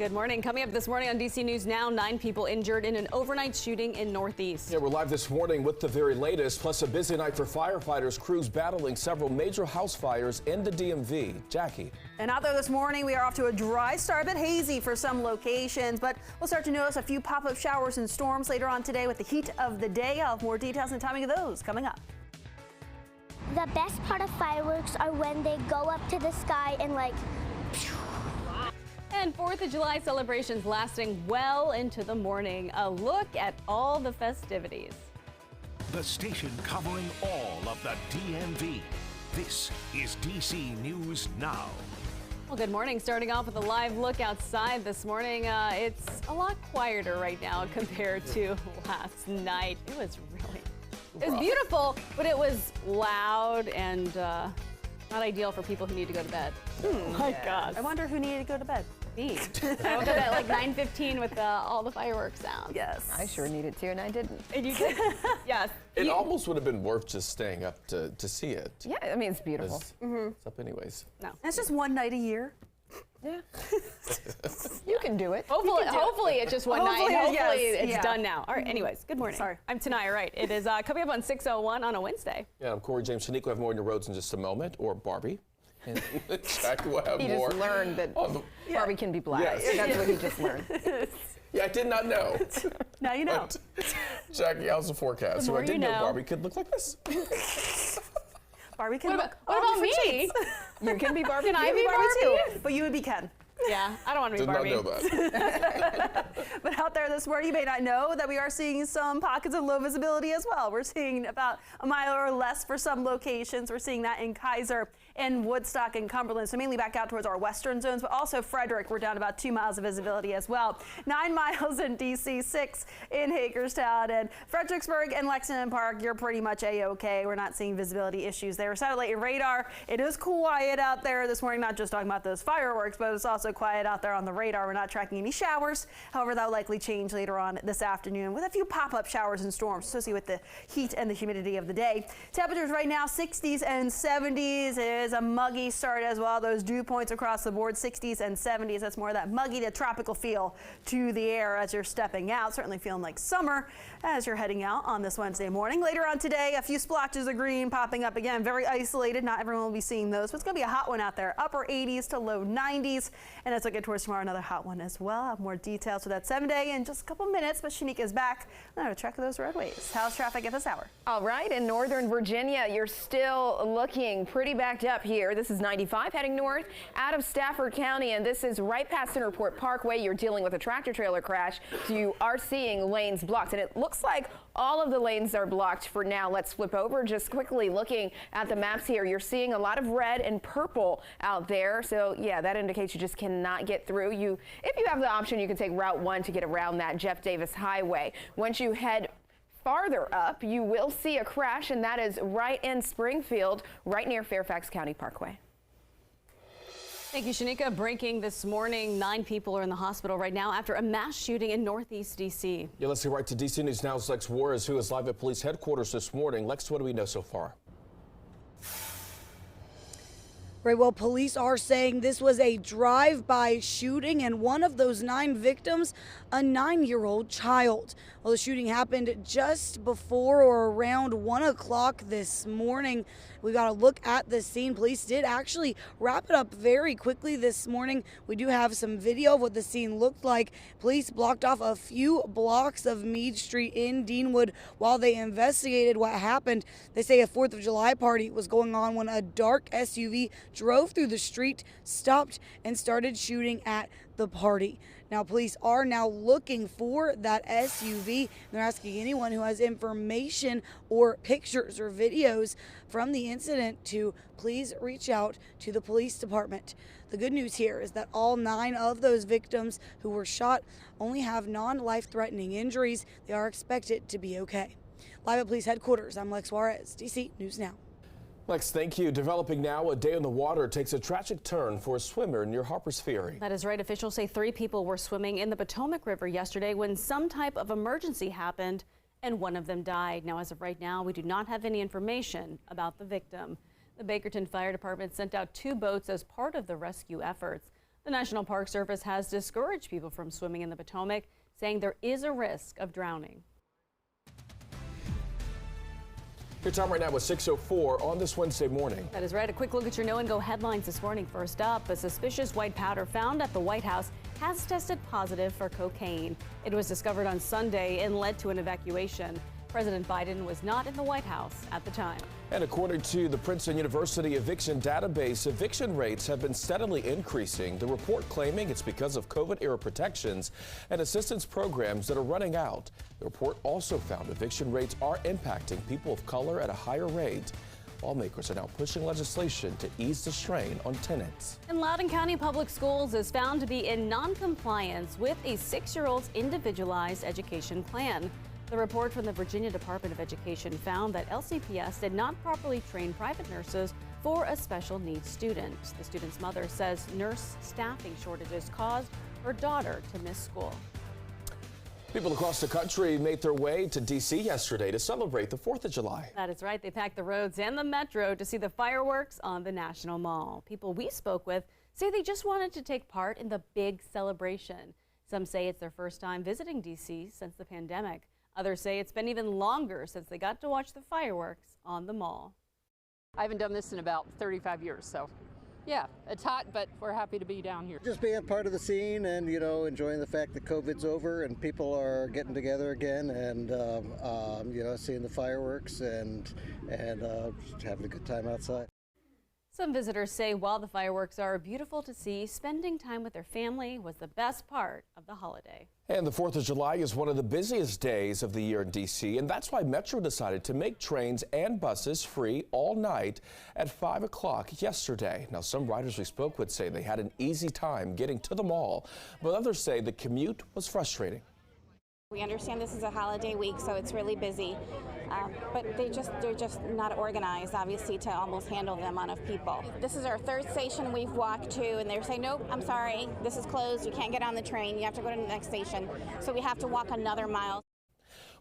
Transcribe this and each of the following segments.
Good morning. Coming up this morning on DC News Now, 9 people injured in an overnight shooting in Northeast. Yeah, we're live this morning with the very latest, plus a busy night for firefighters, crews battling several major house fires in the DMV. Jackie. And out there this morning, we are off to a dry start, a bit hazy for some locations, but we'll start to notice a few pop-up showers and storms later on today with the heat of the day. I'll have more details and timing of those coming up. The best part of fireworks are when they go up to the sky and And 4th of July celebrations lasting well into the morning. A look at all the festivities. The station covering all of the DMV. This is DC News Now. Well, good morning. Starting off with a live look outside this morning. It's a lot quieter right now compared to last night. It was beautiful, but it was loud and not ideal for people who need to go to bed. Oh my gosh. I wonder who needed to go to bed. Me. I woke up at like 9:15 with all the fireworks sounds. Yes. I sure needed to, and I didn't. And you did? Yes. It almost would have been worth just staying up to see it. Yeah, I mean, it's beautiful. It's up anyways. No. It's just one night a year. Yeah. You can do it. Hopefully it's just one night. Hopefully, Hopefully yes, it's yeah. done now. All right, anyways, good morning. Sorry. I'm Tanaya Wright. It is coming up on 6:01 on a Wednesday. Yeah, I'm Corey James Shanique. We'll have more on your roads in just a moment, or Barbie. And Jackie will have He more. just learned that Barbie can be black. Yes. That's what he just learned. Yeah, I did not know. Now you know. But, Jackie, how's the forecast? So I more did you know know. Barbie could look like this. Barbie can look What all about different me? shapes. You can be Barbie. Can I You be can Barbie Barbie? too, but you would be Ken. Yeah, I don't want to be Did Barbie. not know that. But out there this morning, you may not know that we are seeing some pockets of low visibility as well. We're seeing about a mile or less for some locations. We're seeing that in Kaiser and Woodstock and Cumberland, so mainly back out towards our western zones, but also Frederick, we're down about 2 miles of visibility as well. 9 miles in DC, 6 in Hagerstown, and Fredericksburg and Lexington Park, you're pretty much A-OK. We're not seeing visibility issues there. Satellite and radar, it is quiet out there this morning, not just talking about those fireworks, but it's also quiet out there on the radar. We're not tracking any showers. However, that will likely change later on this afternoon with a few pop-up showers and storms associated with the heat and the humidity of the day. Temperatures right now, 60s and 70s. It is a muggy start as well. Those dew points across the board, 60s and 70s. That's more of that muggy to tropical feel to the air as you're stepping out. Certainly feeling like summer as you're heading out on this Wednesday morning. Later on today, a few splotches of green popping up again. Very isolated. Not everyone will be seeing those, but it's going to be a hot one out there. Upper 80s to low 90s. And as I get towards tomorrow, another hot one as well. I'll have more details for that 7-day in just a couple minutes, but Shanique is back. I'm going to check those roadways. How's traffic at this hour? All right, in Northern Virginia, you're still looking pretty backed up here. This is 95 heading north out of Stafford County, and this is right past Centerport Parkway. You're dealing with a tractor trailer crash, so you are seeing lanes blocked, and it looks like all of the lanes are blocked for now. Let's flip over just quickly looking at the maps here. You're seeing a lot of red and purple out there, so yeah, that indicates you just cannot get through. If you have the option, you can take Route 1 to get around that Jeff Davis Highway. Once you head farther up, you will see a crash, and that is right in Springfield, right near Fairfax County Parkway. Thank you, Shanika. Breaking this morning, 9 people are in the hospital right now after a mass shooting in Northeast D.C. Yeah, let's get right to DC News Now's Lex Juarez, who is live at police headquarters this morning. Lex, what do we know so far? Right, well, police are saying this was a drive-by shooting, and one of those 9 victims, a 9-year-old child. Well, the shooting happened just before or around 1 o'clock this morning. We got a look at the scene. Police did actually wrap it up very quickly this morning. We do have some video of what the scene looked like. Police blocked off a few blocks of Meade Street in Deanwood while they investigated what happened. They say a 4th of July party was going on when a dark SUV drove through the street, stopped, and started shooting at the party. Now, police are now looking for that SUV. They're asking anyone who has information or pictures or videos from the incident to please reach out to the police department. The good news here is that all 9 of those victims who were shot only have non-life-threatening injuries. They are expected to be okay. Live at police headquarters, I'm Lex Juarez, DC News Now. Lex, thank you. Developing now, a day in the water takes a tragic turn for a swimmer near Harpers Ferry. That is right. Officials say 3 people were swimming in the Potomac River yesterday when some type of emergency happened and one of them died. Now, as of right now, we do not have any information about the victim. The Bakerton Fire Department sent out 2 boats as part of the rescue efforts. The National Park Service has discouraged people from swimming in the Potomac, saying there is a risk of drowning. Your time right now is 6:04 on this Wednesday morning. That is right. A quick look at your Know and Go headlines this morning. First up, a suspicious white powder found at the White House has tested positive for cocaine. It was discovered on Sunday and led to an evacuation. President Biden was not in the White House at the time. And according to the Princeton University eviction database, eviction rates have been steadily increasing. The report claiming it's because of COVID-era protections and assistance programs that are running out. The report also found eviction rates are impacting people of color at a higher rate. Lawmakers are now pushing legislation to ease the strain on tenants. And Loudoun County Public Schools is found to be in non-compliance with a 6-year-old's individualized education plan. The report from the Virginia Department of Education found that LCPS did not properly train private nurses for a special needs student. The student's mother says nurse staffing shortages caused her daughter to miss school. People across the country made their way to D.C. yesterday to celebrate the 4th of July. That is right. They packed the roads and the metro to see the fireworks on the National Mall. People we spoke with say they just wanted to take part in the big celebration. Some say it's their first time visiting D.C. since the pandemic. Others say it's been even longer since they got to watch the fireworks on the mall. I haven't done this in about 35 years, so yeah, it's hot, but we're happy to be down here. Just being part of the scene and, enjoying the fact that COVID's over and people are getting together again and, seeing the fireworks and having a good time outside. Some visitors say while the fireworks are beautiful to see, spending time with their family was the best part of the holiday. And the 4th of July is one of the busiest days of the year in D.C., and that's why Metro decided to make trains and buses free all night at 5 o'clock yesterday. Now, some riders we spoke with say they had an easy time getting to the mall, but others say the commute was frustrating. We understand this is a holiday week, so it's really busy, but they're just not organized, obviously, to almost handle the amount of people. This is our third station we've walked to, and they're saying, nope, I'm sorry, this is closed, you can't get on the train, you have to go to the next station, so we have to walk another mile.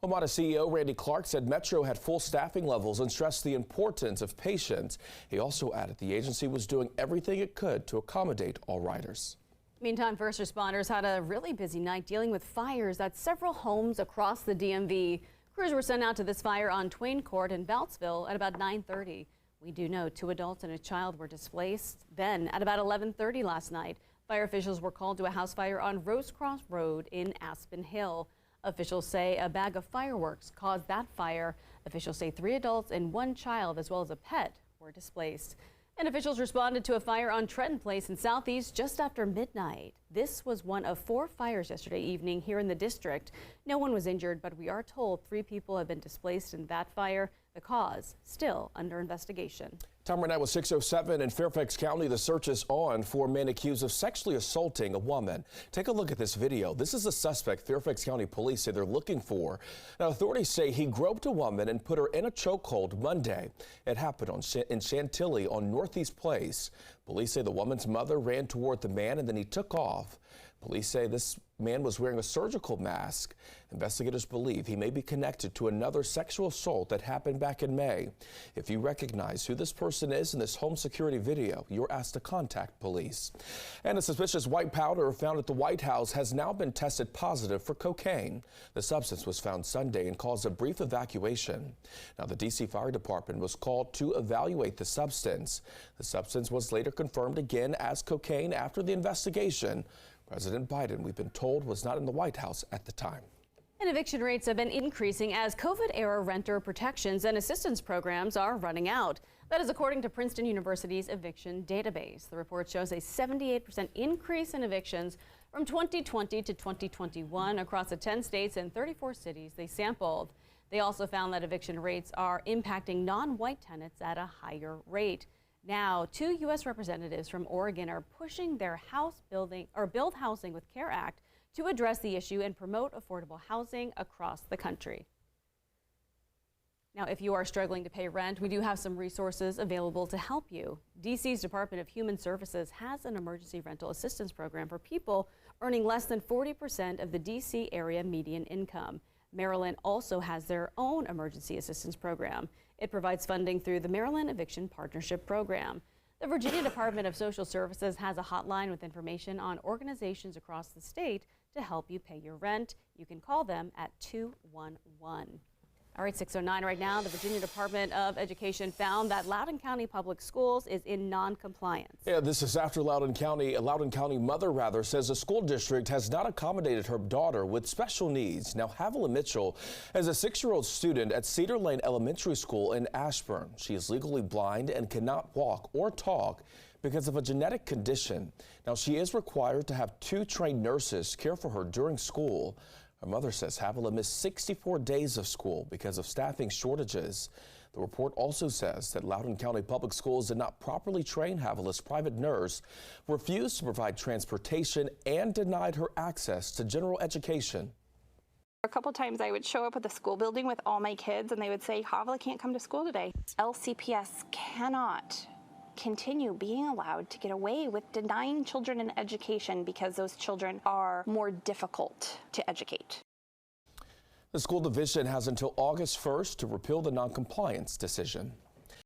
WMATA CEO Randy Clark said Metro had full staffing levels and stressed the importance of patience. He also added the agency was doing everything it could to accommodate all riders. Meantime, first responders had a really busy night dealing with fires at several homes across the DMV. Crews were sent out to this fire on Twain Court in Beltsville at about 9:30. We do know 2 adults and a child were displaced. Then at about 11:30 last night, fire officials were called to a house fire on Rose Cross Road in Aspen Hill. Officials say a bag of fireworks caused that fire. Officials say 3 adults and 1 child, as well as a pet, were displaced. And officials responded to a fire on Trenton Place in Southeast just after midnight. This was one of 4 fires yesterday evening here in the district. No one was injured, but we are told 3 people have been displaced in that fire. The cause still under investigation. Time right now was 6:07 in Fairfax County. The search is on for a man accused of sexually assaulting a woman. Take a look at this video. This is the suspect Fairfax County police say they're looking for. Now, authorities say he groped a woman and put her in a chokehold Monday. It happened in Chantilly on Northeast Place. Police say the woman's mother ran toward the man and then he took off. Police say this man was wearing a surgical mask. Investigators believe he may be connected to another sexual assault that happened back in May. If you recognize who this person is in this home security video, you're asked to contact police. And a suspicious white powder found at the White House has now been tested positive for cocaine. The substance was found Sunday and caused a brief evacuation. Now, the D.C. Fire Department was called to evaluate the substance. The substance was later confirmed again as cocaine after the investigation. President Biden, we've been told, was not in the White House at the time. And eviction rates have been increasing as COVID-era renter protections and assistance programs are running out. That is according to Princeton University's eviction database. The report shows a 78% increase in evictions from 2020 to 2021 across the 10 states and 34 cities they sampled. They also found that eviction rates are impacting non-white tenants at a higher rate. Now, 2 U.S. representatives from Oregon are pushing their Build Housing with Care Act to address the issue and promote affordable housing across the country. Now, if you are struggling to pay rent, we do have some resources available to help you. DC's Department of Human Services has an emergency rental assistance program for people earning less than 40% of the DC area median income. Maryland also has their own emergency assistance program. It provides funding through the Maryland Eviction Partnership Program. The Virginia Department of Social Services has a hotline with information on organizations across the state to help you pay your rent. You can call them at 211. All right, 6:09 right now. The Virginia Department of Education found that Loudoun County Public Schools is in non-compliance. Yeah, this is after Loudoun County mother says the school district has not accommodated her daughter with special needs. Now, Havilah Mitchell is a 6-year-old student at Cedar Lane Elementary School in Ashburn. She is legally blind and cannot walk or talk because of a genetic condition. Now, she is required to have 2 trained nurses care for her during school. Her mother says Havilah missed 64 days of school because of staffing shortages. The report also says that Loudoun County Public Schools did not properly train Havilah's private nurse, refused to provide transportation, and denied her access to general education. A couple times I would show up at the school building with all my kids and they would say, Havilah can't come to school today. LCPS cannot continue being allowed to get away with denying children an education because those children are more difficult to educate. The school division has until August 1st to repeal the non-compliance decision.